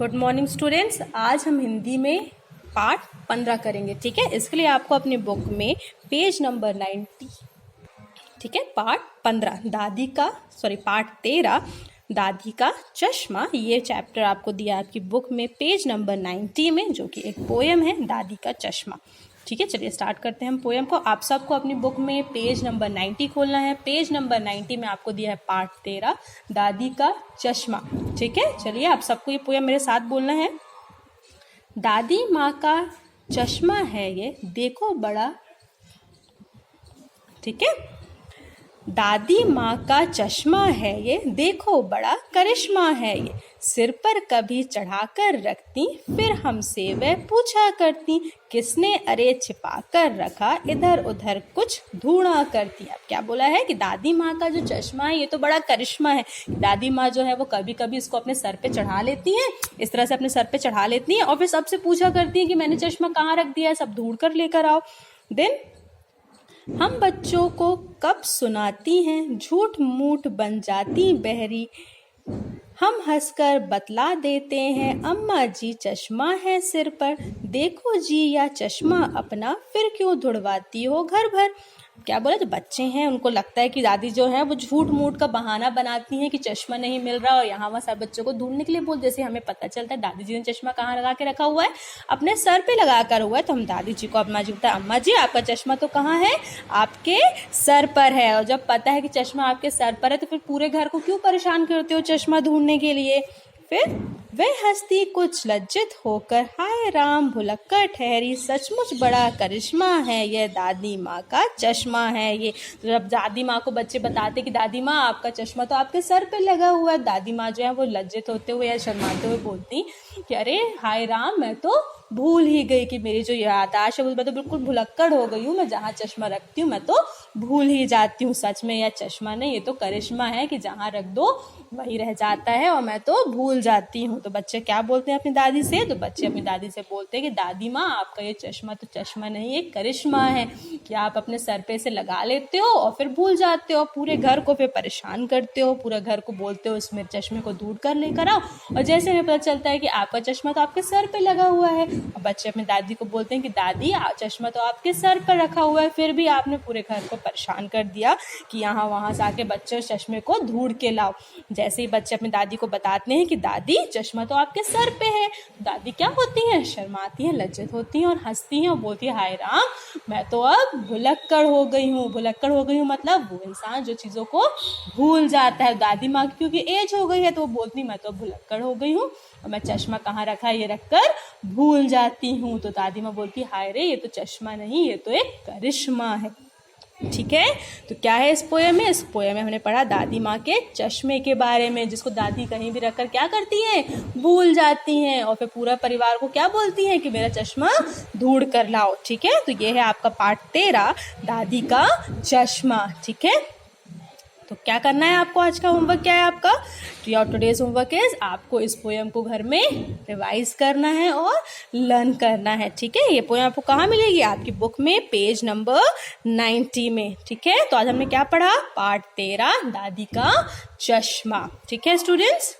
Good morning students. आज हम हिंदी में पार्ट 15 करेंगे। ठीक है, इसके लिए आपको अपनी बुक में पेज नंबर 90, ठीक है, पार्ट 13 दादी का चश्मा, ये चैप्टर आपको दिया आपकी बुक में पेज नंबर 90 में, जो कि एक पोएम है दादी का चश्मा। ठीक है, चलिए स्टार्ट करते हैं हम पोएम को। आप सबको अपनी बुक में पेज नंबर 90 खोलना है। पेज नंबर 90 में आपको दिया है पार्ट 13 दादी का चश्मा। ठीक है, चलिए आप सबको ये पोएम मेरे साथ बोलना है। दादी माँ का चश्मा है ये, देखो बड़ा, ठीक है, दादी माँ का चश्मा है ये, देखो बड़ा करिश्मा है ये, सिर पर कभी चढ़ाकर रखती, फिर हमसे वह पूछा करती, किसने अरे छिपा कर रखा, इधर उधर कुछ ढूंढा करती। अब क्या बोला है कि दादी माँ का जो चश्मा है ये तो बड़ा करिश्मा है। दादी माँ जो है वो कभी कभी इसको अपने सर पे चढ़ा लेती हैं, इस तरह से अपने सर पे चढ़ा लेती हैं और फिर सबसे पूछा करती हैं कि मैंने चश्मा कहाँ रख दिया है, सब ढूंढ कर लेकर आओ। देन हम बच्चों को कब सुनाती हैं, झूठ मूठ बन जाती बहरी, हम हंसकर बतला देते हैं, अम्मा जी चश्मा है सिर पर, देखो जी या चश्मा अपना, फिर क्यों धुड़वाती हो घर भर। क्या बोला, जो बच्चे हैं उनको लगता है कि दादी जो है वो झूठ मूठ का बहाना बनाती हैं कि चश्मा नहीं मिल रहा, और यहाँ वहाँ सब बच्चों को ढूंढने के लिए बोल, जैसे हमें पता चलता है दादी जी ने चश्मा कहाँ लगा के रखा हुआ है, अपने सर पे लगा कर हुआ है, तो हम दादी जी को अम्मा जी बताए, अम्मा जी आपका चश्मा तो कहाँ है, आपके सर पर है। और जब पता है कि चश्मा आपके सर पर है तो फिर पूरे घर को क्यों परेशान करते हो चश्मा ढूंढने के लिए। फिर वह हंसती कुछ लज्जित होकर, हाय राम भुलक्कड़ ठहरी, सचमुच बड़ा करिश्मा है ये, दादी माँ का चश्मा है ये। तो जब दादी माँ को बच्चे बताते कि दादी माँ आपका चश्मा तो आपके सर पे लगा हुआ है, दादी माँ जो है वो लज्जित होते हुए या शर्माते हुए बोलती कि अरे हाय राम, मैं तो भूल ही गई कि मेरी जो याददाश्त है मैं तो बिल्कुल भुलक्कड़ हो गई हूँ, मैं जहाँ चश्मा रखती हूँ मैं तो भूल ही जाती हूँ। सच में यह चश्मा नहीं, ये तो करिश्मा है कि जहाँ रख दो वही रह जाता है और मैं तो भूल जाती हूँ। तो बच्चे क्या बोलते हैं अपनी दादी से, तो बच्चे अपनी दादी से बोलते हैं कि दादी माँ आपका ये चश्मा तो चश्मा नहीं, एक करिश्मा है कि आप अपने सर पे से लगा लेते हो और फिर भूल जाते हो, पूरे घर को फिर परेशान करते हो, पूरे घर को बोलते हो इसमें चश्मे को दूर कर लेकर आओ, और जैसे हमें पता चलता है कि आपका चश्मा तो आपके सर पे लगा हुआ है, और बच्चे अपनी दादी को बोलते हैं कि दादी चश्मा तो आपके सर पर रखा हुआ है, फिर भी आपने पूरे घर को परेशान कर दिया कि यहाँ वहाँ से आके बच्चे चश्मे को ढूंढ के लाओ। जैसे ही बच्चे अपनी दादी को बताते हैं कि दादी चश्मा तो आपके सर पे है, दादी क्या होती हैं, शर्माती हैं, लज्जित होती हैं और हंसती हैं और बोलती है हाय राम, मैं तो अब भुलक्कड़ हो गई हूँ। भुलक्कड़ हो गई हूँ मतलब वो इंसान जो चीज़ों को भूल जाता है। दादी माँ की क्योंकि एज हो गई है तो वो बोलती मैं तो भुलक्कड़ हो गई हूँ और मैं चश्मा कहाँ रखा है ये रखकर भूल जाती हूँ। तो दादी माँ बोलती हाय रे, ये तो चश्मा नहीं, ये तो एक करिश्मा है। ठीक है, तो क्या है इस पोएम में, इस पोएम में हमने पढ़ा दादी माँ के चश्मे के बारे में, जिसको दादी कहीं भी रखकर क्या करती हैं, भूल जाती हैं और फिर पूरा परिवार को क्या बोलती हैं कि मेरा चश्मा ढूंढ कर लाओ। ठीक है, तो ये है आपका पार्ट 13 दादी का चश्मा। ठीक है, तो क्या करना है आपको, आज का होमवर्क क्या है आपका, तो योर टुडेज होमवर्क इज आपको इस पोएम को घर में रिवाइज करना है और लर्न करना है। ठीक है, ये पोएम आपको कहाँ मिलेगी, आपकी बुक में पेज नंबर 90 में। ठीक है, तो आज हमने क्या पढ़ा, पार्ट 13 दादी का चश्मा। ठीक है स्टूडेंट्स।